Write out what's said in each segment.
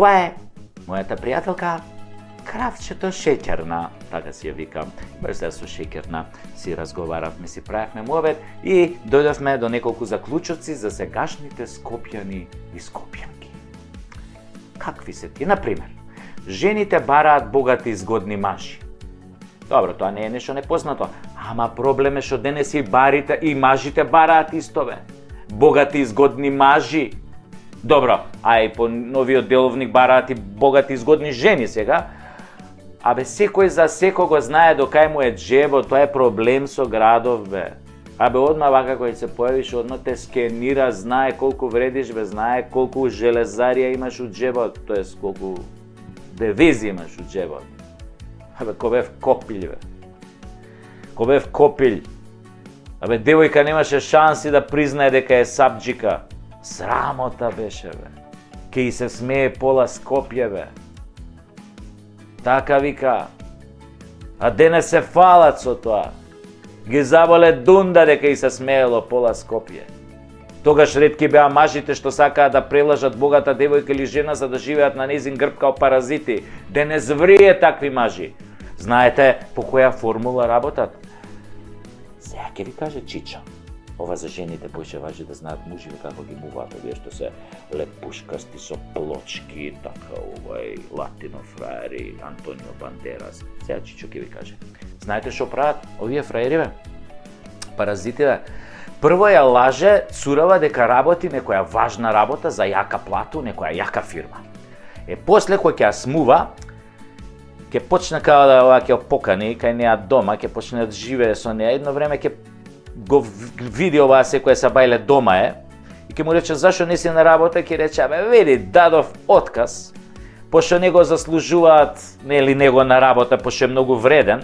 Ова е мојата пријателка, кравчето шеќерна, така си ја викам. Баш да со шеќерна си разговаравме, си правевме муабет и дојдовме до неколку заклучоци за сегашните скопјани и скопјанки. Какви се тие? Например, жените бараат богати и згодни мажи. Добро, тоа не е нешто непознато, ама проблем е што денес и барите и мажите бараат исто бе. Богати и згодни мажи. Добро, а и по новиот деловник бараат и богати и згодни жени сега. Абе, секој за секого знае до кај му е джебот, тоа е проблем со градов, бе. Абе, одма вака кој се појавиш, одма те скенира, знае колку вредиш, бе, знае колку железарија имаш у джебот, тоест колку девизи имаш у джебот. Абе, ко бев копилј, бе. Ко бев копилј. Абе, девојка немаше шанси да признае дека е сабџика. Срамота беше, бе. Ке и се смее пола Скопје, бе. Така вика. А денес се фалат со тоа. Ги заболе дунда дека и се смеело пола Скопје. Тогаш ретки беа мажите што сакаат да прелажат богата девојка или жена за да живеат на незин грб као паразити. Денес врие такви мажи. Знаете по која формула работат? Сега ќе ви каже Чичо. Ова за жените поише важи да знаат муживе како ги муваат овие што се лепушкасти со плочки, така латино фраери, Антонио Бандерас. Сега Чичо ќе ви каже. Знаете што прават овие фраери, бе? Паразити, бе? Прво ја лаже цурава дека работи некоја важна работа за јака плату, некоја јака фирма. После кој ќе ја смува, ќе почне као да ќе покани кај неа дома, ќе почне да живее со неа, едно време ќе го види оваа секоја сабајле дома е и ќе му рече зашо не си на работа, ќе рече абе види дадов отказ, пошто него заслужуваат нели него на работа, пошто е многу вреден.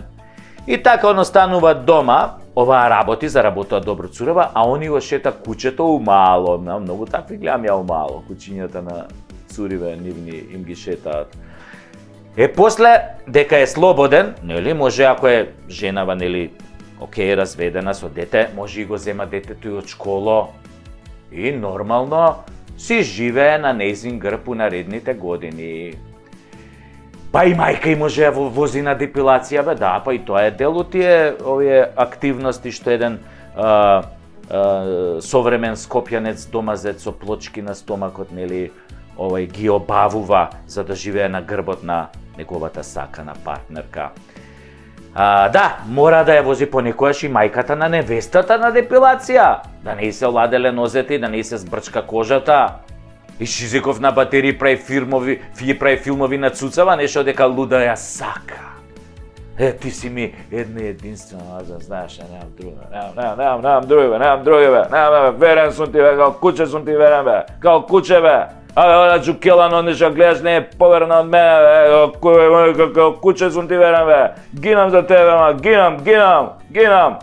И така он останува дома, оваа работи, заработува добро цурава, а они го шета куќето умало, многу такви гледам ја умало, куќињата на цуриве нивни им ги шетаат. После, дека е слободен, нели, може ако е женава, нели, окей, разведена со дете, може и го зема детето и од школо. И нормално си живее на нејзин грб у наредните години. Па и мајка и може ја вози на депилација, бе, да, па и тоа е дел од тие овие активности што еден современ скопјанец домазец со плочки на стомакот, нели, ги обавува за да живее на грбот на неговата сакана партнерка. Да, мора да ја вози понекојаш и мајката на невестата на депилација, да не се оладеле нозете, да не се збрчка кожата. И Шизиков на батерии прави филмови на цуцава, нешто дека луда ја сака. Ти си ми една единствена, аз да знаеш, немам друга, немам други, бе, верен сум ти, бе, као куче сум ти верен, бе, као куче, бе. Абе, она Джукелано, нешто гледаш, не е поверна од мене, бе, као куче сум ти верен, бе. Гинам за тебе, ама, гинам.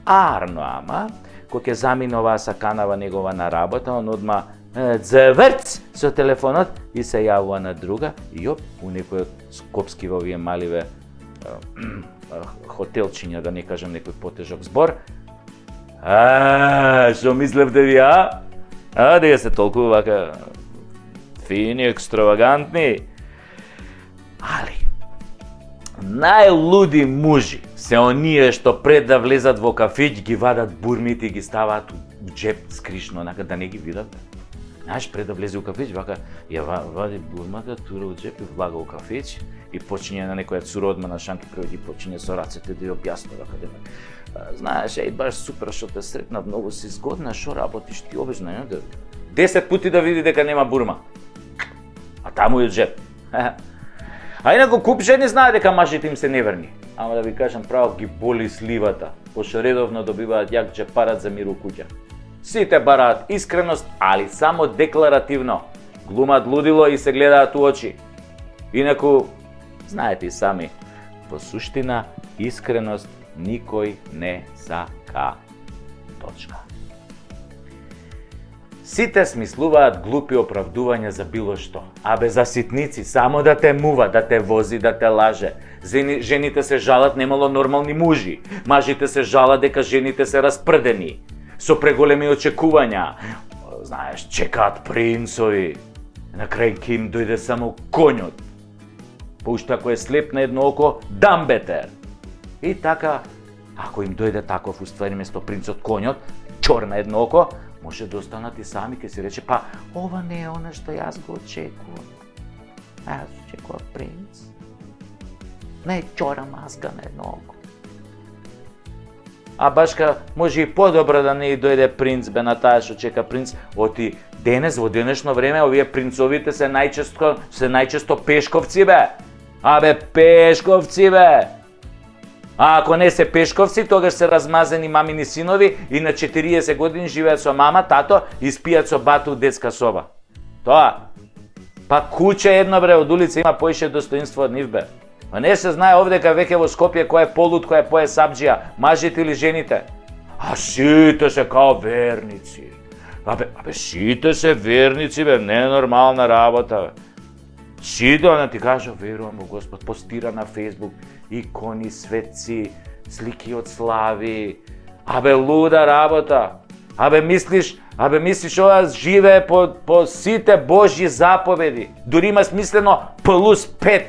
Арно, ама, кој ќе замине оваа саканава негова на работа, он одма зврц со телефонот и се јавува на друга и оп, у некој скопски во овие маливе хотелчиња, да не кажам некој потежок збор. Што мислевте ви, дека се толку вака фини, екстравагантни. Али, најлуди мужи се оние што пред да влезат во кафеќ ги вадат бурмите и ги ставаат у джеп скришно, онака да не ги видат. Знаеш, пред да влезе у кафеќ, вака ја вади бурмата, тура у джеп и влага у кафеќ и почине на некоја цура одма на шанки пред и почине со рацете да ја објаснува каде. Знаеш, баш супер што те сретнав, многу си згодна, што работиш ти обично, 10 пути да види дека нема бурма. А таму и у джеп. А инаку куп жени знае дека мажите им се неверни. Ама да ви кажам право, ги боли сливата, пошто редовно добиваат јак джепарат за мир у куќа. Сите бараат искреност, али само декларативно. Глумат лудило и се гледаат у очи. Инаку, знаете и сами, по суштина, искреност никој не сака. Точка. Сите смислуваат глупи оправдувања за било што. Абе за ситници, само да те мува, да те вози, да те лаже. Жените се жалат немало нормални мужи. Мажите се жалат дека жените се распрдени. Со преголеми очекувања. Знаеш, чекаат принцови. На крај ќе им дојде само конјот. Пошто ако е слеп на едно око, дамбетер. И така, ако им дојде таков уствари место принцот конјот, чор на едно око, може да останат и сами, ке си рече, па ова не е она што јас го очекувам. Јас очекувам принц. Не чора мазга на едно око. А башка, може и подобро да не и дојде принц, бе на таа што чека принц, оти денес, во денешно време, овие принцовите се најчесто пешковци, бе. Абе, пешковци, бе. А ако не се пешковци, тогаш се размазени мамини синови и на 40 години живеат со мама, тато и спијат со бату у детска соба. Тоа. Па куќе едно, бре, од улица има поише достоинство од нив, бе. А не се знае овдека веќе во Скопје кој е полут, кој е пое сабџија, мажите или жените. А сите се као верници. Абе, сите се верници, бе, не е нормална работа, бе. Сите, она ти кажа, верувам во Господ, постира на Фейсбук, икони, светци, слики од слави. Абе, луда работа. Абе, мислиш ова живее по сите Божји заповеди. Дури има смислено плюс 5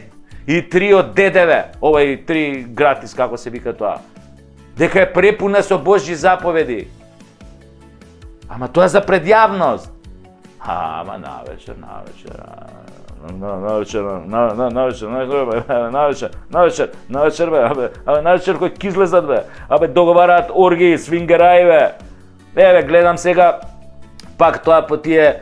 и 3 од ДДВ. Овај 3 гратис, како се вика тоа. Дека е препуна со Божји заповеди. Ама тоа за предјавност. Ама навечер, кој ќе излезат, бе. Абе, договараат оргии, свингераи, бе. Еве, гледам сега, пак тоа по тие,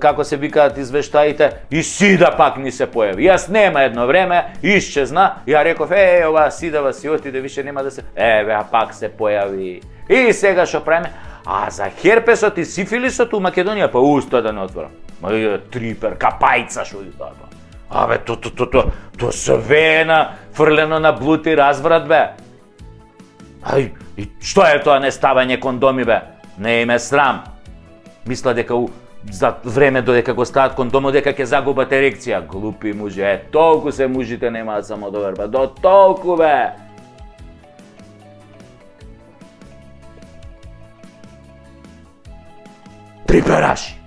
како се викаат извештаите, и Сида пак ни се појави. Јас нема едно време, исчезна, ја реков, ова Сидава си отиде, више нема да се... Еве, а пак се појави. И сега шо правиме? А за херпесот и сифилисот у Македонија, па уста да не отворам. Ма трипер, капајца, шо и тоа. Абе, то све фрлено на блуд и разврат, бе. Ај, и што е тоа не ставање кондоми, бе? Не им е срам. Мисла дека за време додека го стават кондомо, дека ќе загубат ерекција. Глупи мужи, толку се мужите немаат самодоверба. До толку, бе. Трипераши.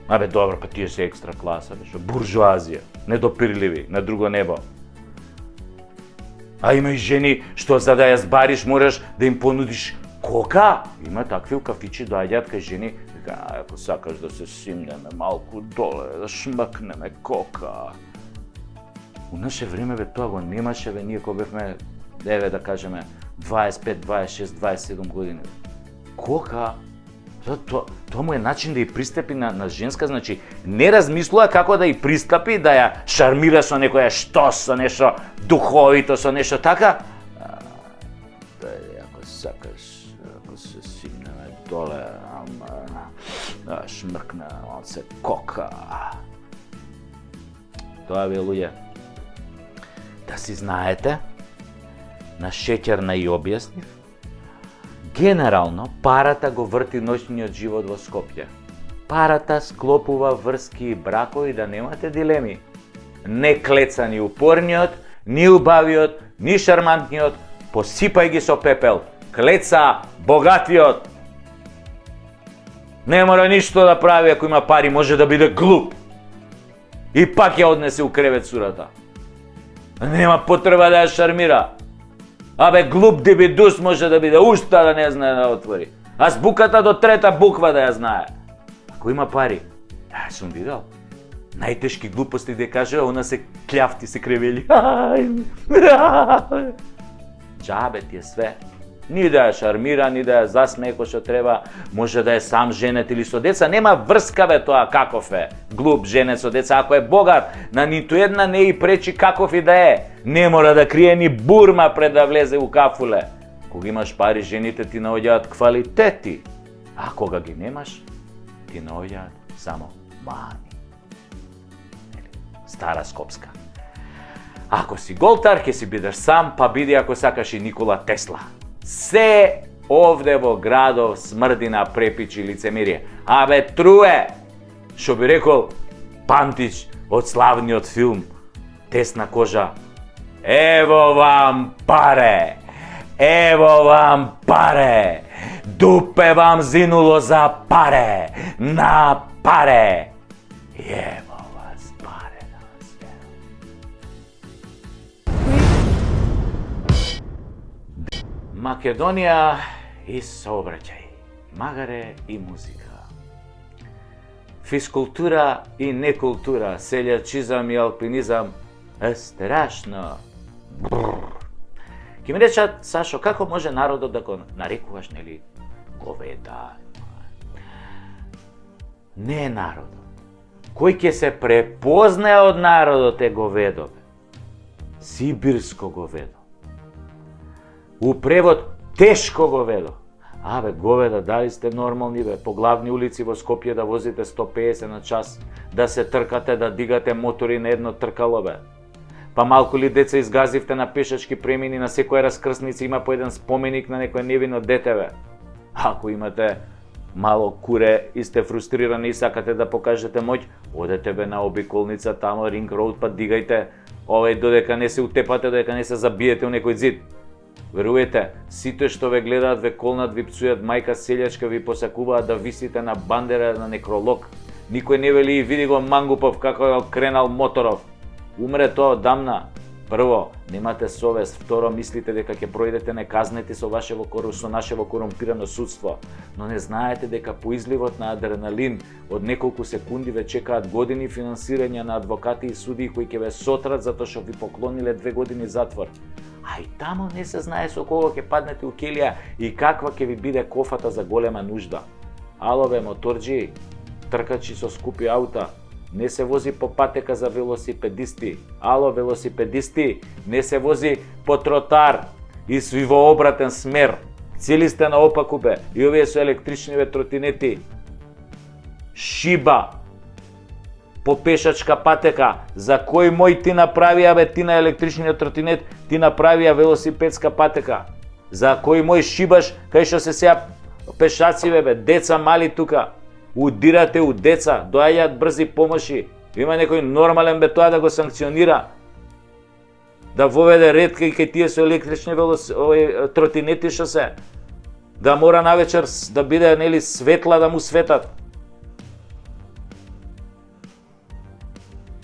Абе, добро, па тие се екстра класа, бе, шо буржуазија, недопирливи, на друго небо. А има и жени што за да ја збариш мораш да им понудиш кока. Има такви у кафичи доаѓаат кај жени, ако сакаш да се симнеме малку доле, да шмакнеме кока. У наше време, бе, тоа го немаше, бе, ние кога бевме, еве да кажеме, 25, 26, 27 години. Кока? Тоа му е начин да ја пристапи на женска, значи не размислува како да ја пристапи, да ја шармира со некоја штос, со нешто духовито, со нешто така. Ако сакаш, ако се симнеме доле, да шмркне се кока. Тоа бе, луѓе, да си знаете, на шеќерна и објаснив, генерално, парата го врти ноќниот живот во Скопје. Парата склопува врски и бракови, да немате дилеми. Не клеца ни упорниот, ни убавиот, ни шармантниот, посипај ги со пепел. Клеца богатиот. Не мора ништо да прави, ако има пари, може да биде глуп. И пак ја однесе у кревет сурата. Нема потреба да ја шармира. Абе, глуп дебидус може да биде, уста да не знае да отвори. Азбуката до трета буква да ја знае. Ако има пари, сум видел. Најтешки глупости да каже, она се кљафти, се кревели. Джабе ти е све. Ни да ја шармира, ни да ја засмее кој што треба, може да е сам женет или со деца, нема врска, бе, тоа каков е. Глуп женет со деца, ако е богат, на ниту една не и пречи каков и да е. Не мора да крие ни бурма пред да влезе у кафуле. Кога имаш пари, жените ти наоѓаат квалитети, а кога ги немаш, ти наоѓаат само мани. Стара скопска. Ако си голтар, ќе си бидеш сам, па биди ако сакаш и Никола Тесла. Се овде во градов смрди на препичи лицемирие. Абе, труе! Шо би рекол Пантич од славниот филм Тесна кожа. Ево вам паре! Ево вам паре, дупе вам зинуло за паре, на паре. Ево вас паре на sve. Македонија и сообраќај, магаре и музика. Физкултура и некултура, селјачизам и алпинизам е страшно. Ке ми речат, Сашо, како може народот да го нарекуваш, нели, говеда? Не е народот. Кој ќе се препознае од народот е говедо. Сибирско говедо. У превод тешко говедо. Абе, говеда, дали сте нормални, бе, по главни улици во Скопје да возите 150 на час, да се тркате, да дигате мотори на едно тркало, бе. Па малку ли деца изгазивте на пешачки премини, на секоја раскрсница има по еден споменик на некој невино дете, бе. Ако имате мало куре и сте фрустрирани и сакате да покажете моќ, одете бе на обиколница, тамо, Ринг Роуд, па дигајте, додека не се утепате, додека не се забиете у некој зид. Веруете, сите што ве гледаат, ве колнат, ви пцујат, мајка селјачка ви посакуваат да висите на бандера на некролог. Никој не вели и види го Мангупов како е кренал моторов. Умре тоа одамна. Прво, немате совест, второ, мислите дека ќе пројдете неказнети со нашево корумпирано судство, но не знаете дека по изливот на адреналин од неколку секунди ве чекаат години финансирање на адвокати и судии кои ќе ве сотрат затоа што ви поклониле 2 години затвор. А и тамо не се знае со кого ќе паднете у келија и каква ќе ви биде кофата за голема нужда. Ало бе, моторџи, тркачи со скупи аута, не се вози по патека за велосипедисти. Ало, велосипедисти, не се вози по тротар и сви во обратен смер. Цели сте наопаку бе, и овие со електричниве тротинети. Шиба по пешачка патека. За кој мој ти направија бе ти на електричниот тротинет, ти направија велосипедска патека? За кој мој шибаш кај што се сеа пешаци бе, деца мали тука? Удирате у деца, доаѓаат брзи помоши. Има некој нормален бе тоа да го санкционира. Да воведе ред кај тие со електрични тротинети што се. Да мора навечер да биде нели светла да му светат.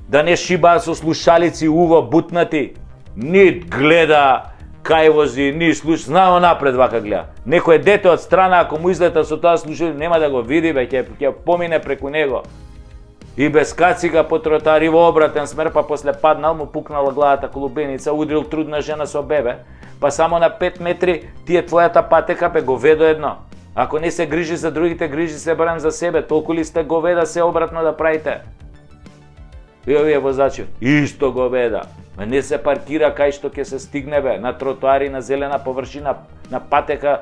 Да не шибаат со слушалици уво бутнати. Нит гледа кај вози, ни слуша, знамо напред вака гледа. Некој дете од страна, ако му излета со тоа слушалица, нема да го види, бе, ќе помине преку него. И без кацига по тротари во обратен смер, па после паднал, му пукнала главата колубеница, удрил трудна жена со бебе, па само на 5 метри ти е твојата патека, бе, говедо едно. Ако не се грижи за другите, грижи се барем за себе, толку ли сте говеда се обратно да правите? И овие возачи, исто говеда. Не се паркира кај што ќе се стигне бе, на тротоари, на зелена површина, на патека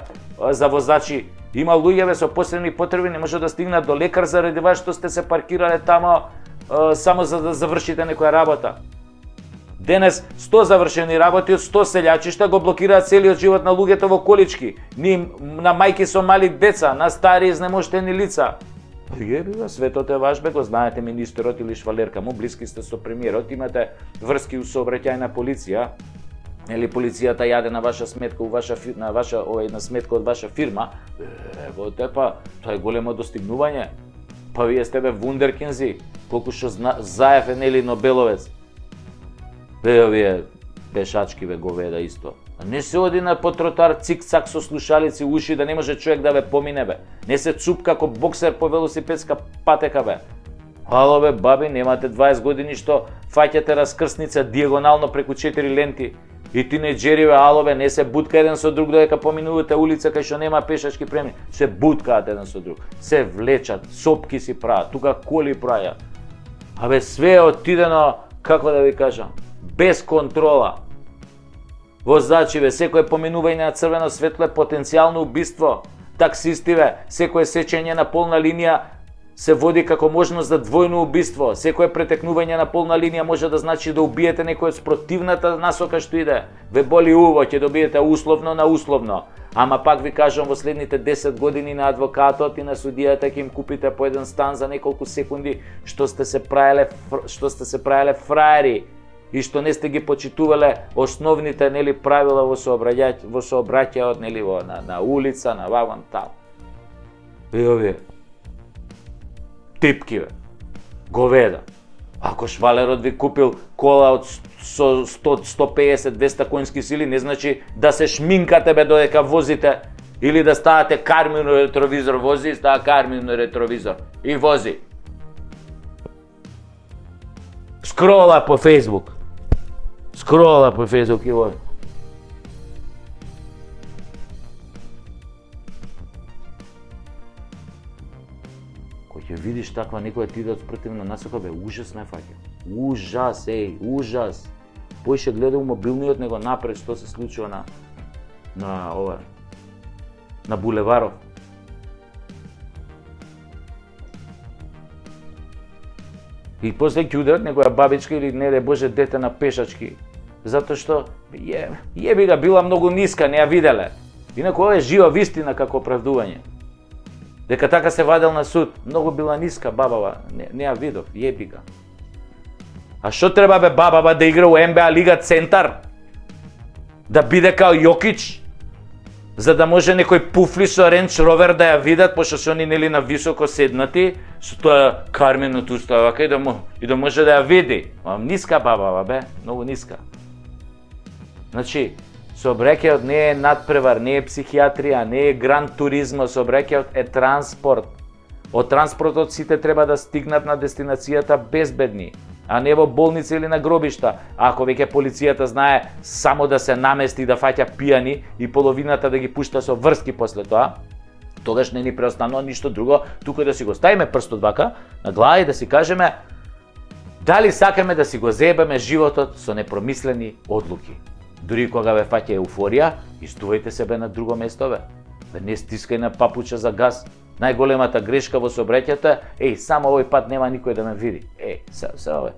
за возачи. Има луѓе бе со посебни потреби, не може да стигнат до лекар заради вас што сте се паркирале тамо само за да завршите некоја работа. Денес 100 завршени работи од 100 селјачишта го блокираат целиот живот на луѓето во колички, на мајки со мали деца, на стари изнемоштени лица. Јебива, светот е ваш бе, го знаете министерот или швалерка му, блиски сте со премиерот, имате врски у сообраќајна полиција, или полицијата јаде на ваша сметка, на сметка од ваша фирма, ево те па, тоа е големо достигнување. Па вие сте бе вундеркинзи, колку што Заев е нели Нобеловец. Бе овие пешачки бе говеда исто. Не се оди на по тротар цик-цак со слушалици уши да не може човек да ве помине бе. Не се цуп како боксер по велосипедска патека бе. Ало бе баби, немате 20 години што фаќате раскрсница диагонално преку 4 ленти. И тинеџери бе, ало бе, не се бутка еден со друг додека поминувате улица кај што нема пешачки премини. Се буткаат еден со друг. Се влечат, сопки си прават, тука коли прајат. Абе све е отидено, како да ви кажам, без контрола. Возачиве, секое поминување на црвено светло е потенцијално убиство. Таксистиве, секое сечење на полна линија се води како можност за двојно убиство. Секое претекнување на полна линија може да значи да убиете некој од спротивната насока што иде. Ве боли уво, ќе добиете условно на условно. Ама пак ви кажам, во следните 10 години на адвокатот и на судијата ќе им купите по еден стан за неколку секунди што сте се правеле фраери. и што не сте ги почитувале основните нели правила во сообраќајот нели на улица, на вагон таму. И овие типки говеда. Ако швалерот ви купил кола од 100, 150, 200 конски сили, не значи да се шминкате додека возите или да ставате кармино ретровизор, вози, става кармино ретровизор и вози. Скрола по Facebook и вози. Кој ќе видиш таква некоја ти да спротивна насока, ужас не фаќа. Ужас, ужас. Поише гледам мобилниот него напред што се случува на булеваров. И после ќе ударат некоја бабичка или не де Боже дете на пешачки. Затоа што јеби ga била многу ниска, не ја виделе. Инаку ова е жива вистина како оправдување. Дека така се вадел на суд, многу била ниска бабава, не ја видов, јеби ga. А што треба бабава да игра у НБА Лига Центар? Да биде као Јокич? За да може некој пуфли со Ренч Ровер да ја видат, пошто се они нели на високо седнати, со тоа карменото уставака и да може да ја види. Ниска бабава многу ниска. Значи, сообраќајот не е надпревар, не е психијатрија, не е гран туризмо, сообраќајот е транспорт. Од транспортот сите треба да стигнат на дестинацијата безбедни, а не во болница или на гробишта. Ако веќе полицијата знае само да се намести да фаќа пијани и половината да ги пушта со врски после тоа, тогаш не ни преостанува ништо друго, туку да си го ставиме прстот вака на глава и да си кажеме дали сакаме да си го зебеме животот со непромислени одлуки. Дури кога ве фаќа еуфорија, истувајте себе на друго место не стискај на папуча за газ. Најголемата грешка во сообраќајето е, само овој пат нема никој да ме види.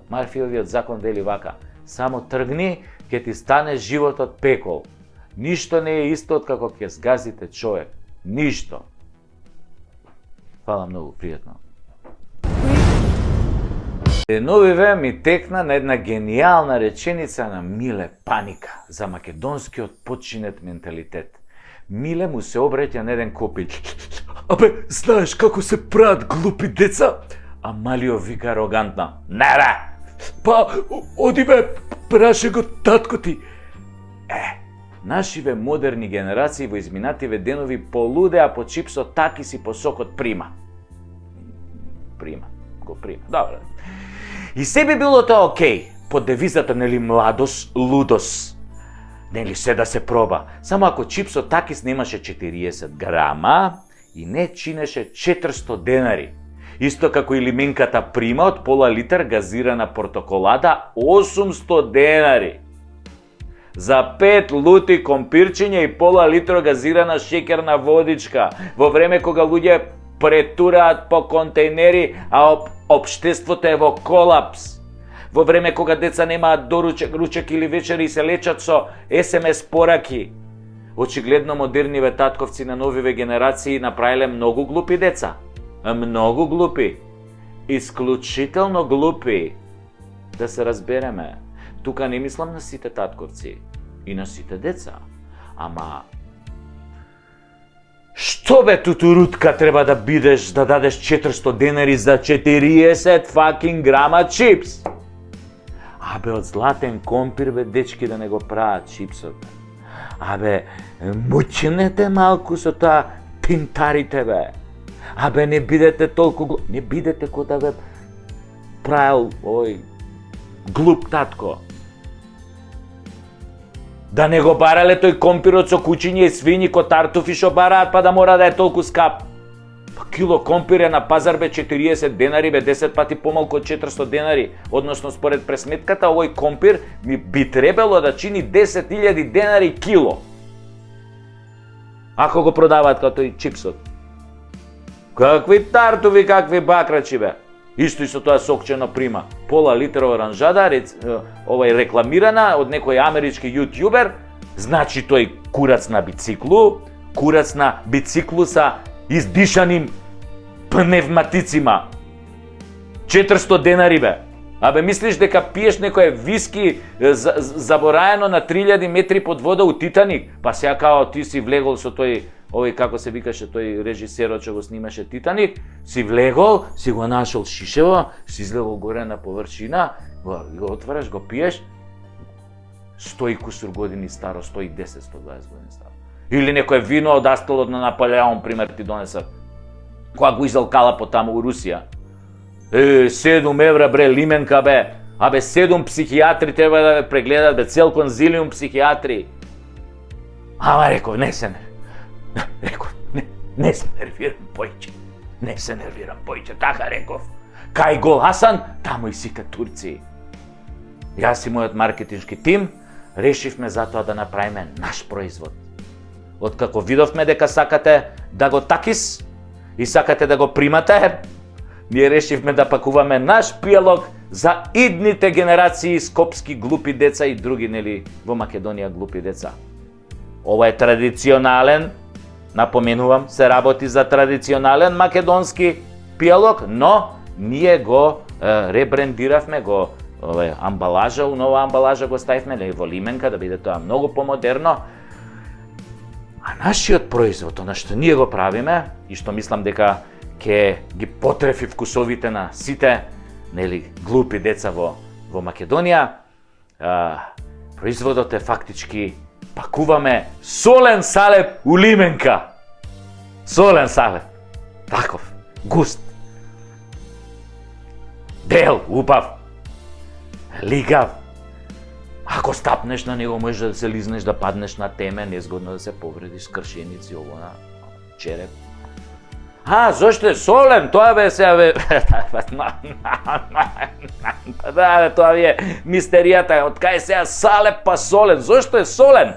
Марфиовиот закон вели вака, само тргни, ќе ти стане животот пекол. Ништо не е исто од како ќе згазите човек. Ништо. Фала многу, пријатно. Деновиве ми текна на една генијална реченица на Миле Паника за македонскиот починет менталитет. Миле му се обраќа на еден копиќ. Абе, знаеш како се прават глупи деца? А Малио вика арогантно. Не! Па, оди праше го татко ти. Нашиве модерни генерации во изминативе денови полудеа по чипсот такис и по сокот прима. Го прима. Добро. И се би било тоа окей, под девизата нели младост, лудост. Нели се да се проба. Само ако чипсот такис немаше 40 грама и не чинеше 400 денари. Исто како и лименката прима од пола литар газирана портоколада 800 денари. За 5 лути компирчиња и пола литро газирана шеќерна водичка, во време кога луѓе претураат по контейнери, а општеството е во колапс. Во време кога деца немаат доручек, ручек или вечери и се лечат со SMS пораки. Очигледно модерниве татковци на новиве генерации направиле многу глупи деца. Многу глупи. Исклучително глупи. Да се разбереме. Тука не мислам на сите татковци и на сите деца. Ама што тутурутка треба да бидеш да дадеш 400 денари за 40 fucking грама чипс? Од златен компир дечки да не го прават чипсот. Мучнете малку со тоа пинтарите не бидете толку не бидете кој да правил овој глуп татко. Да не го барале тој компирот со кучиња и свињи ко тартуфи што бараат па да мора да е толку скап. Па кило компир е на пазар 40 денари 10 пати помалку од 400 денари, односно според пресметката овој компир би требало да чини 10.000 денари кило. Ако го продаваат како тој чипсот. Какви тартуфи, какви бакрачи Исто и со тоа сокчено прима. Пола литра оранжада, рекламирана од некој амерички јутјубер, значи тој курац на бициклу са издишаним пневматицима. 400 денари Абе, мислиш дека пиеш некое виски забораено на 3000 метри под вода у Титаник? Па сега као ти си влегол со тој, овој како се викаше тој режисерот што го снимаше Титаник, си влегол, си го нашол шишево, си излегол горе на површина, го отвараш, го пиеш, 100 и кусур години старо, 110, 120 години старо. Или некое вино од астолот на Наполеон, пример ти донесат, кога го изалкала по таму у Русија. 7 евра бре лименка бе, абе 7 психијатри треба да ве прегледат бе, цел конзилиум психијатри. Ама реков, не се нервирам појче, не се нервирам појче, така реков. Кај Гол Хасан, таму и сите турци. Јас и мојот маркетиншки тим решивме затоа да направиме наш производ. Откако видовме дека сакате да го такис и сакате да го примате, ние решивме да пакуваме наш пијалок за идните генерации скопски глупи деца и други, нели, во Македонија глупи деца. Ова е традиционален, напоменувам, се работи за традиционален македонски пијалок, но ние го ребрендиравме, го амбалажа, у нова амбалажа го ставивме, нели, во лименка, да биде тоа многу помодерно. А нашиот производ, она што ние го правиме и што мислам дека ќе ги потрефи вкусовите на сите, нели, глупи деца во Македонија, производот е фактички пакуваме солен салеп у лименка. Солен салеп. Таков, густ. Бел, убав. Лигав. Ако стапнеш на него, можеш да се лизнеш, да паднеш на теме, незгодно да се повредиш, скршеници, ово на череп. Зошто е солен? Тоа бе сега бе... Да, тоа е мистеријата, од кај сега салеп па солен. Зошто е солен?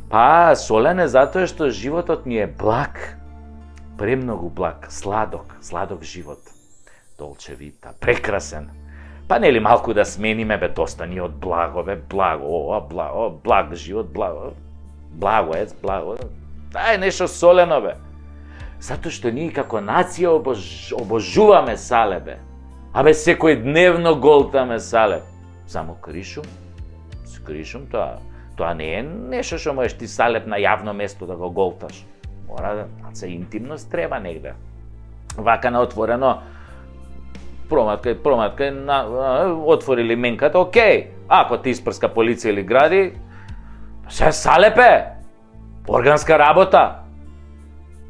Па, солен е затоа што животот ни е благ. Премногу благ, сладок живот. Долче вита, прекрасен. Па нели малку да смениме, бе, доста ни од благо, бе, благо, благ живот, благо. Дај нешто солено, бе. Затоа што ние како нација обожуваме салеп, бе. Абе, секој дневно голтаме салеп. Само кришум, тоа не е нешто што можеш ти салеп на јавно место да го голташ. Мора да се интимност треба негде. Вака на отворено, проматка, отвори лименката, окей. Ако ти испрска полиција или гради, се салепе, органска работа.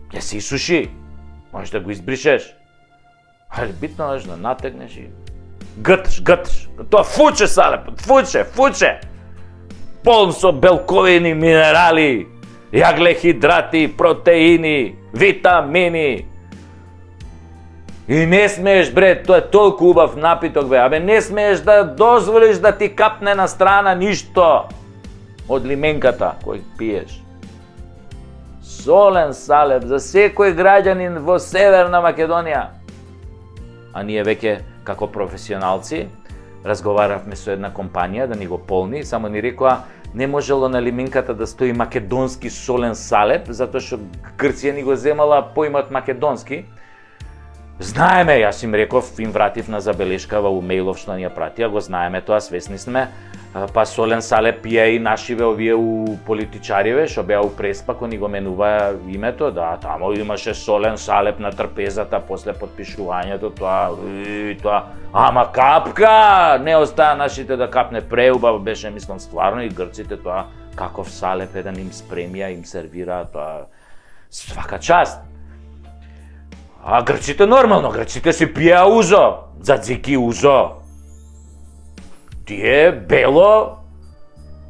Ја се исуши, можеш да го избришеш. Али битно е да натегнеш и грташ. Тоа фуче салепот, фуче. Полн со белковини, минерали, јаглехидрати, протеини, витамини. И не смееш, бре, тоа е толку убав напиток, бе. Абе, не смееш да дозволиш да ти капне на страна ништо од лименката кој пиеш. Солен салеп за секој граѓанин во Северна Македонија. А ние веќе, како професионалци, разговаравме со една компанија да ни го полни, само ни рекоа не можело на лименката да стои македонски солен салеп, затоа што Грција ни го земала поимот македонски. Знаеме, јас им реков, им вратив на забелешка во мејлов што ни ја пратија, го знаеме тоа, свесни сме. Па солен салеп пија и нашиве овие у политичариве, што беа у Преспа, кој ни го менува името, да, тамо имаше солен салеп на трпезата после подпишувањето, тоа, ама капка, не остаа нашите да капне, преубаво беше, мислам, стварно и грците тоа, каков салеп е да им спремија, им сервира, тоа, свака част. А грците нормално, грците си пија узо, дзадзики узо. Тие бело,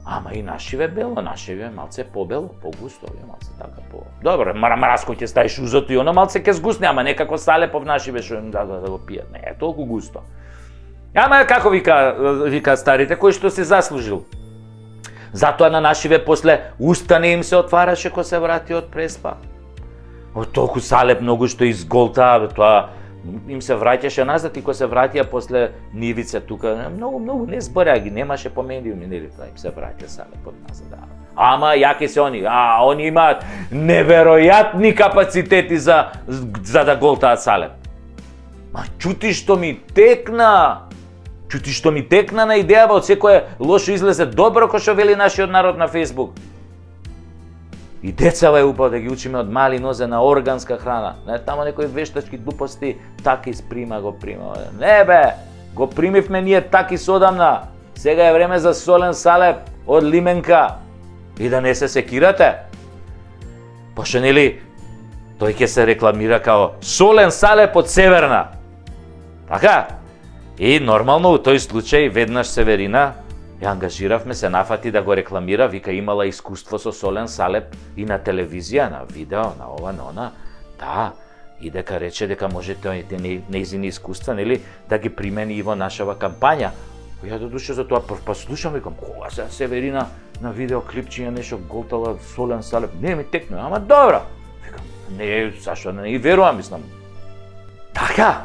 ама и нашиве бело, нашиве малце побело, погусто, малце така по... Добро, марамараско ќе ставиш узото и оно малце ќе сгусне, ама некако салепов нашиве што им да го пијат, не е толку густо. Ама како вика старите, кој што се заслужил. Затоа на нашиве после устане им се отвараше кога се врати од Преспа. Од толку салеп многу што изголта, тоа им се враќаше назад и кога се вратија после нивица тука, многу не збореа ги, немаше по медиуми, нели, тоа им се враќа салепот назад. Ама јаки се они, они имаат неверојатни капацитети за да голтаат салеп. Ма чути што ми текна, Чути што ми текна на идејава од секое лошо излезе добро, кој што вели нашиот народ на Facebook. И децава е упао да ги учиме од мали нозе на органска храна. Не, тамо некои вештачки глупости, таки сприма го прима. Не бе, го примивме ние таки содамна. Сега е време за солен салеп од лименка. И да не се секирате. Пошто нели, тој ќе се рекламира као солен салеп од Северна. Така? И нормално у тој случај веднаш Северина ја ангажиравме, се нафати да го рекламира, вика имала искуство со солен салеп и на телевизија, на видео, на ова, на она. Да, и дека рече дека може нејзини искуства, нели, да ги примени и во нашава кампања. Ја додуше за тоа прв па слушам, викам, кога се Северина на видеоклипчиња нешто голтала солен салеп, не ми текна, ама добро. Викам, не, зашто не и верувам, мислам. Така.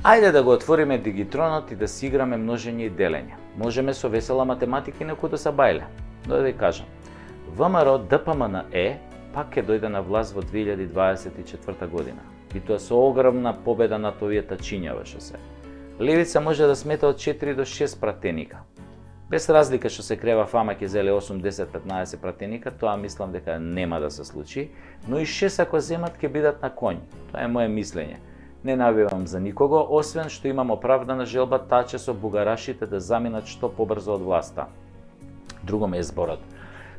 Ајде да го отвориме дигитронот и да си играме множење и делење. Можеме со весела математика и некој да се бајле. Да ви кажам. ВМРО ДПМНЕ пак ќе дојде на власт во 2024 година. И тоа со огромна победа над овие тачињава што се. Левица може да смета од 4 до 6 пратеника. Без разлика што се крева фама ќе зеле 8, 10, 15 пратеника, тоа мислам дека нема да се случи, но и 6 ако земат ќе бидат на коњ. Тоа е моје мислење. Не навивам за никого, освен што имам оправдана желба таче со бугарашите да заминат што побрзо од власта. Друго ме е зборот.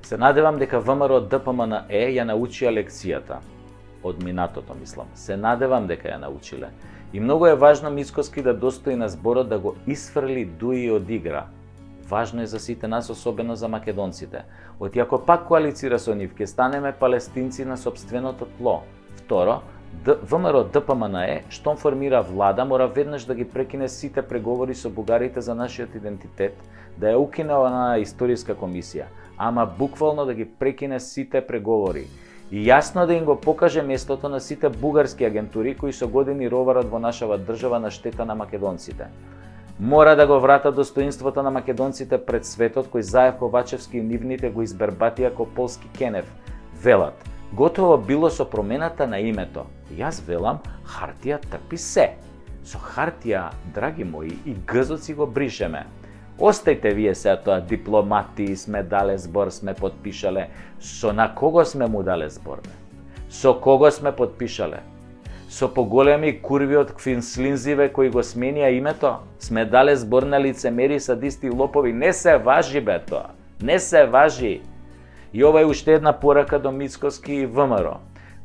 Се надевам дека ВМРО ДПМНЕ ја научија лекцијата. Од минатото, мислам. Се надевам дека ја научиле. И многу е важно Мицкоски да достои на зборот да го исфрли дуи од игра. Важно е за сите нас, особено за македонците. Оти ако пак коалицира со нив, ќе станеме палестинци на сопственото тло. Второ, ВМРО ДПМНЕ, штом формира влада, мора веднаш да ги прекине сите преговори со бугарите за нашиот идентитет, да ја укине на историска комисија, ама буквално да ги прекине сите преговори. И јасно да им го покаже местото на сите бугарски агентури кои со години роварат во нашава држава на штета на македонците. Мора да го врата достоинството на македонците пред светот кој Заев Ковачевски и нивните го избербатија ко полски Кенев. Велат. Готово било со промената на името. Јас велам, хартија трпи се. Со хартија, драги мои, и гзоци го бришеме. Остајте вие се тоа дипломати, сме дале збор, сме подпишале. Со на кого сме му дале збор? Со кого сме подпишале? Со поголеми курви од квинслинзиве кои го сменија името? Сме дале збор на лицемери, садисти и лопови? Не се важи бе тоа. Не се важи. И ова е уште една порака до Мицкоски и ВМРО.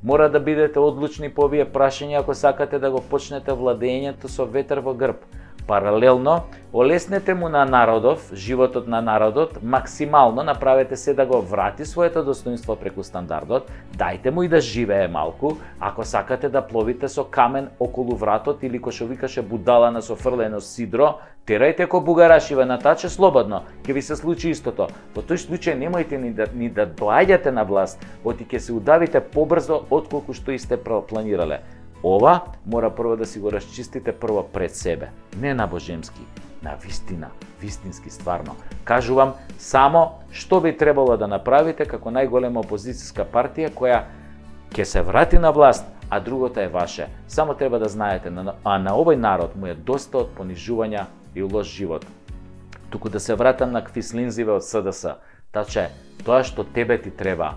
Мора да бидете одлучни по овие прашања ако сакате да го почнете владењето со ветер во грб. Паралелно, олеснете му на народов, животот на народот, максимално направете се да го врати своето достоинство преку стандардот, дајте му и да живее малку, ако сакате да пловите со камен околу вратот или кој што викаше будала на софрлено сидро, терајте ко бугарашиве на таче слободно, ќе ви се случи истото. Во тој случај немојте ни да доаѓате на власт, оти ќе се удавите побрзо отколку што и сте планирале. Ова мора прво да си го расчистите прво пред себе, не на божемски, на вистина, вистински стварно. Кажувам само што би требало да направите како најголема опозицијска партија која ќе се врати на власт, а другото е ваше. Само треба да знаете, а на овој народ му е доста од понижувања и лош живот. Туку да се вратам на квислинзиве од СДС, таче, тоа што тебе ти треба,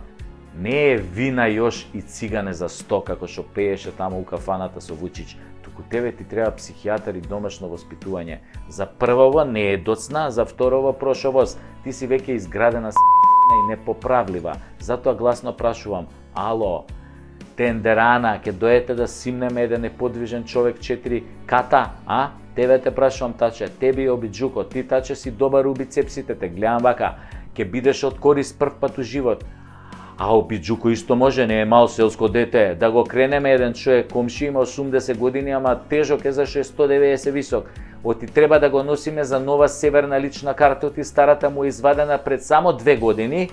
не е вина још и цигане за 100 како што пееше таму у кафаната со Вучич, туку тебе ти треба психијатар и домашно воспитување. За првово не е доцна, за второво прошовост. Ти си веќе изградена и непоправлива. Затоа гласно прашувам, ало, тендерана, ќе дојдете да симнеме еден неподвижен човек 4 ката, а? Тебе те прашувам, таче, тебе и обиджуко, ти таче си добар у бицепсите, те гледам вака, ќе бидеш од корист прв пат у живот. А обиджуко исто може, не е мал селско дете, да го кренеме еден човек, комши има 80 години, ама тежок е за 190 висок. Оти треба да го носиме за нова северна лична карта, оти старата му е извадена пред само 2 години,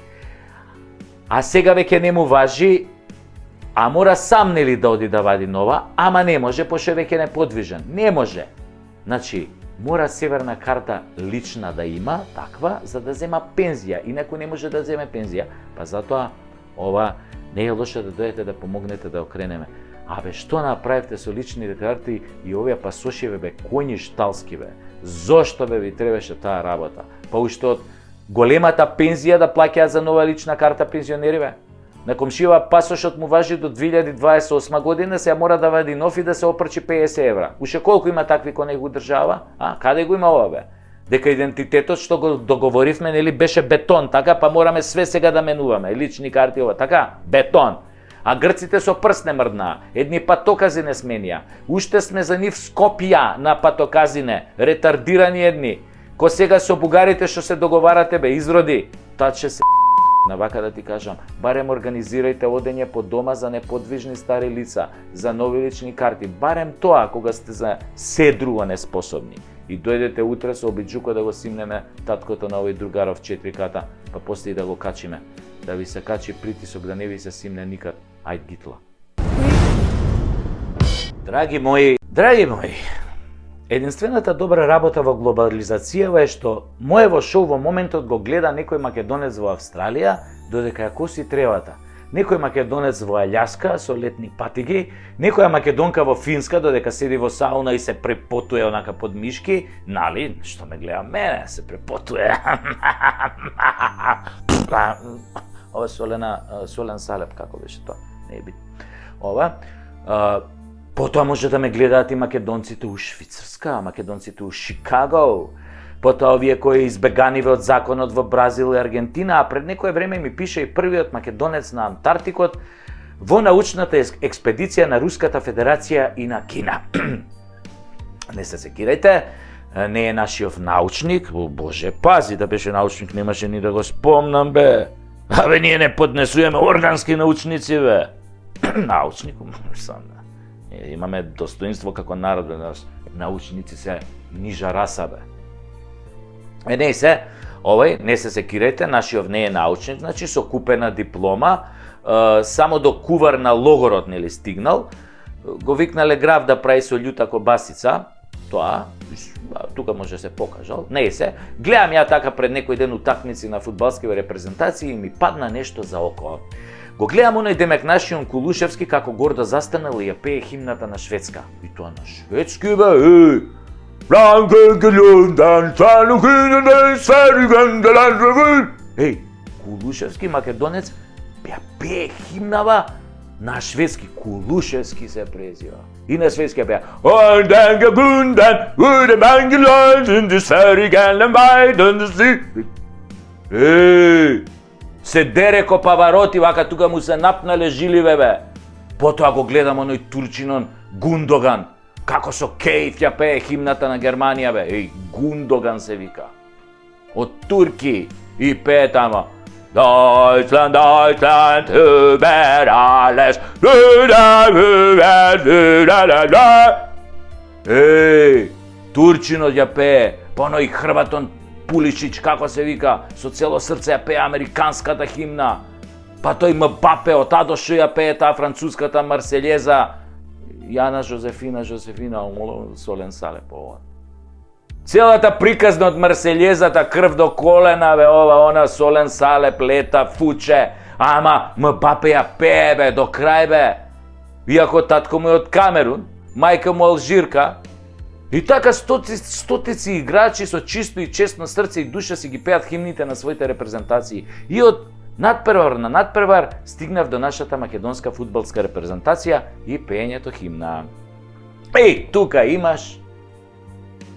а сега веќе не му важи, а мора сам нели да оди да вади нова, ама не може, пошто веќе не подвижен. Не може. Значи, мора Северна карта лична да има, таква, за да зема пензија. Инаку не може да земе пензија. Па затоа, ова не е лошо да дојдете да помогнете да окренеме. Абе, што направивте со личните карти и овие пасоши, бе, коњи шталски, бе? Зошто, бе, ви требаше таа работа? Па уште од големата пензија да плаќаат за нова лична карта пензионери, бе? На комшија пасошот му важи до 2028 година, сега мора да вади нов и да се опрчи 50 евра. Уште колку има такви кој него држава? А, каде го има ова, бе? Дека идентитетот што го договоривме, нели, беше бетон, така, па мораме све сега да менуваме, лични карти ова, така? Бетон. А грците со прст не мрднаа, едни патокази не сменија. Уште сме за нив Скопја на патоказине, ретардирани едни. Ко сега со бугарите што се договарате, бе, изроди, таче се на вака да ти кажам, барем организирајте одење по дома за неподвижни стари лица, за нови лични карти, барем тоа кога сте за се друго неспособни. И дојдете утре со обиджуко да го симнеме таткото на овој другаров 4 ката, па после и да го качиме. Да ви се качи притисок, да не ви се симне никад. Ајд гитла. Драги мои, единствената добра работа во глобализацијава е што моево шоу во моментот го гледа некој македонец во Австралија, додека ја коси тревата. Некој македонец во Аљаска со летни патиги, некоја македонка во Финска додека седи во сауна и се препотуе онака под мишки, нали, што ме гледа мене, се препотуе. Ова солен салеп, како беше тоа, не е бит. Ова, потоа може да ме гледаат и македонците у Швицарска, македонците у Шикаго, потоа овие кои избеганиве од законот во Бразил и Аргентина, а пред некое време ми пише и првиот македонец на Антарктикот во научната експедиција на Руската Федерација и на Кина. Не се секирајте, не е нашиот научник, боже, пази да беше научник, немаше ни да го спомнам, бе. Абе, ние не поднесуваме органски научници, бе. Научник, имаме достоинство како народ, бе, научници се нижа раса, бе. Не се, овој, не се секирајте, нашиот не е научник, значи со купена диплома, само до кувар на логорот нели стигнал, го викнале граф да прави со љута кобасица, тоа, тука може да се покажал, не се, гледам ја така пред некој ден утакмици на фудбалски репрезентации и ми падна нешто за око. Го гледам оној Демек Нашион Кулушевски како гордо застанал и ја пее химната на Шведска. И тоа на шведски, бе, Еј, Кулушевски македонец ја пее химнава на шведски, Кулушевски се презива. И на шведски ја пее Еј, се дере ко Павароти, вака тука му се напнале жиливе, бе. Потоа го гледам оној турчинон Гундоган, како со кејф ја пее химната на Германија, бе. Еј, Гундоган се вика. Од турки и пее тамо. Deutschland, Deutschland, über alles. Еј, турчинот ја пее, па оној Хрватон Пулишич, како се вика, со цело срце ја пее американската химна. Па тој Мбапе, од Адо што ја пее таа француската Марселјеза. Јана Жозефина, солен салеп ова. Целата приказна од Марселјезата, крв до колена, бе, ова, она, солен салеп, лета, фуче, ама Мбапе ја пее, бе, до крај, бе. Иако татко му е од Камерун, мајка му Алжирка, и така стотици играчи со чисто и честно срце и душа си ги пеат химните на своите репрезентации. И од надпревар на надпревар стигнав до нашата македонска фудбалска репрезентација и пеењето химна. Еј, тука имаш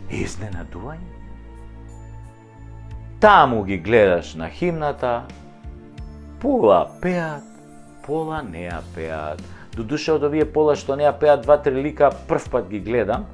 изненадување. Таму ги гледаш на химната, пола пеат, пола не ја пеат. Додуша од овие пола што не ја пеат 2-3 лика, прв пат ги гледам.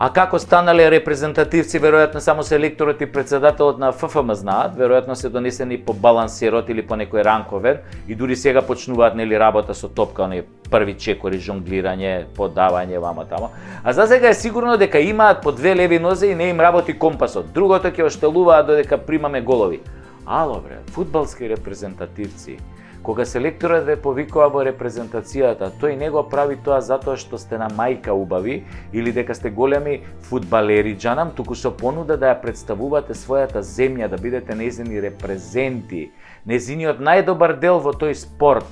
А како станале репрезентативци, веројатно само селекторот и председателот на ФФМ знаат, веројатно се донесени по балансерот или по некој ранковер и дури сега почнуваат нели работа со топка, оние први чекори, жонглирање, подавање вама тамо. А за сега е сигурно дека имаат по 2 леви нозе и не им работи компасот. Другото ќе оштелуваат додека примаме голови. Ало бре, фудбалски репрезентативци, Кога селекторот ве повикува во репрезентацијата, тој не го прави тоа затоа што сте на мајка убави или дека сте големи фудбалери джанам, туку со понуда да ја представувате својата земја, да бидете нејзини репрезенти, нејзиниот најдобар дел во тој спорт,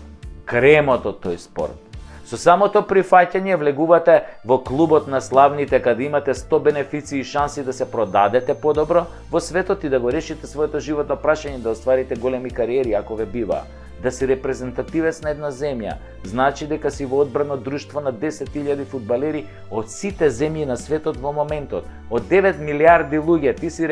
кремот од тој спорт. Со самото прифаќање влегувате во клубот на славните, каде имате 100 бенефиции и шанси да се продадете подобро во светот и да го решите своето животно прашање, да остварите големи кариери ако ве бива. Да си репрезентативец на една земја, значи дека си во одбрано друштво на 10.000 фудбалери од сите земји на светот во моментот. Од 9 милиарди луѓе ти си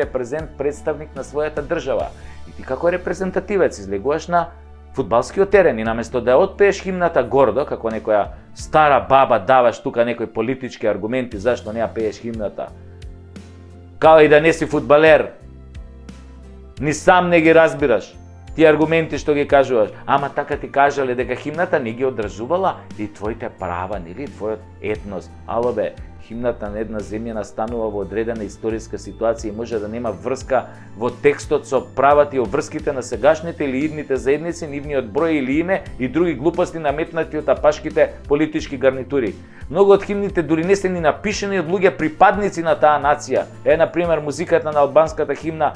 представник на својата држава. И ти како репрезентативец излегуваш на фудбалскиот терен и наместо да отпееш химната гордо, како некоја стара баба даваш тука некои политички аргументи зашто не ја пееш химната. Као и да не си фудбалер, ни сам не ги разбираш тие аргументи што ги кажуваш. Ама така ти кажале дека химната не ги одржувала и твоите права, нели, твојот етнос. Ало бе, химната на една земја настанува во одредена историска ситуација и може да нема врска во текстот со правата и обврските на сегашните или идните заедници, нивниот број или име и други глупости наметнати од апашките политички гарнитури. Многу од химните дури не се ни напишани од луѓе припадници на таа нација. Например, музиката на албанската химна,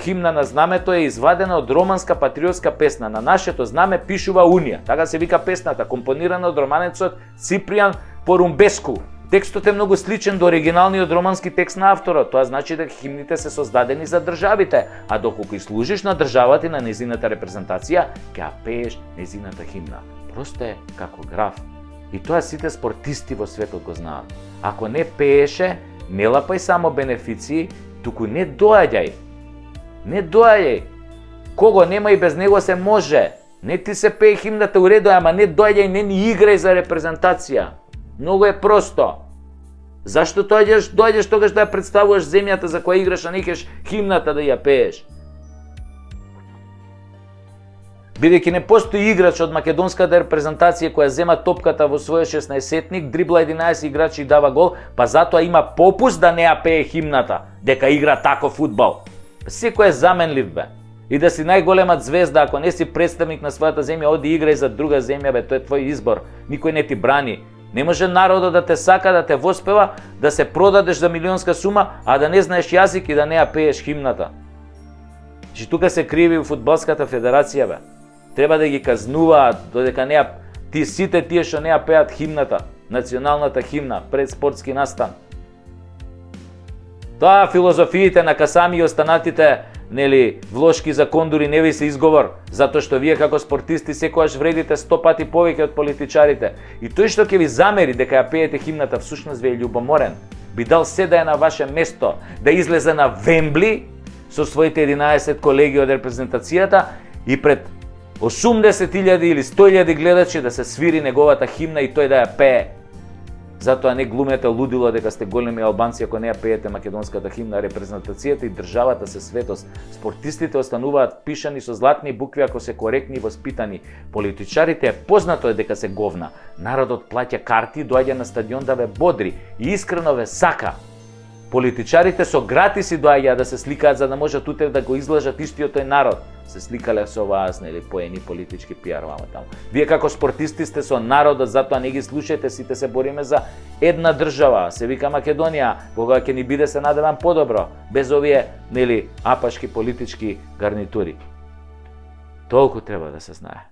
химна на знамето е извадена од романска патриотска песна. На нашето знаме пишува Унија. Така се вика песната, компонирана од романецот Ципријан Порумбеску. Текстот е многу сличен до оригиналниот романски текст на авторот. Тоа значи дека химните се создадени за државите, а доколку и служиш на државата и на незината репрезентација, ќе ја пееш незината химна. Просто е како граф. И тоа сите спортисти во светот го знаат. Ако не пееше, не лапај само бенефиции, туку не доаѓај. Не доаѓај. Кого нема и без него се може. Не ти се пее химната уредо, ама не доаѓај, не ни играј за репрезентација. Многу е просто. Зашто доаѓаш тогаш да ја представуваш земјата за која играш, а не кеш химната да ја пееш? Бидејќи не постои играч од македонската репрезентација која зема топката во својот 16-сетник, дрибла 11 играчи и дава гол, па затоа има попуст да не ја пее химната, дека игра тако фудбал. Секој е заменлив бе. И да си најголемат звезда, ако не си представник на својата земја, оди играј за друга земја бе, тоа е твој избор. Никој не ти брани. Не може народот да те сака, да те воспева, да се продадеш за милионска сума, а да не знаеш јазик и да не ја пееш химната. Че тука се криви у фудбалската федерација бе. Треба да ги казнуваат додека не ја ти сите тие што не ја пеат химната, националната химна пред спортски настан. Тоа филозофиите на Касами и останатите, нели, влошки за кондури не ви се изговор, затоа што вие како спортисти секогаш вредите 100 пати повеќе од политичарите. И тој што ќе ви замери дека ја пеете химната всушност ви е љубоморен. Би дал се да е на ваше место, да излезе на Вембли со своите 11 колеги од репрезентацијата и пред 80.000 или 100.000 гледачи да се свири неговата химна и тој да ја пее. Затоа не глумете лудило дека сте големи албанци ако не ја пеете македонската химна. Репрезентацијата и државата се светост. Спортистите остануваат пишани со златни букви ако се коректни и воспитани. Политичарите е познато дека се говна. Народот плаќа карти, доаѓа на стадион да ве бодри и искрено ве сака. Политичарите со гратиси доаѓаат да се сликаат за да можат утре да го излажат истиот тој народ. Се сликале со вас, нели, поени политички пиар вама таму. Вие како спортисти сте со народот, затоа не ги слушајте, сите се бориме за една држава, се вика Македонија, кога ќе ни биде се надевам подобро, без овие, нели, апашки политички гарнитури. Толку треба да се знае.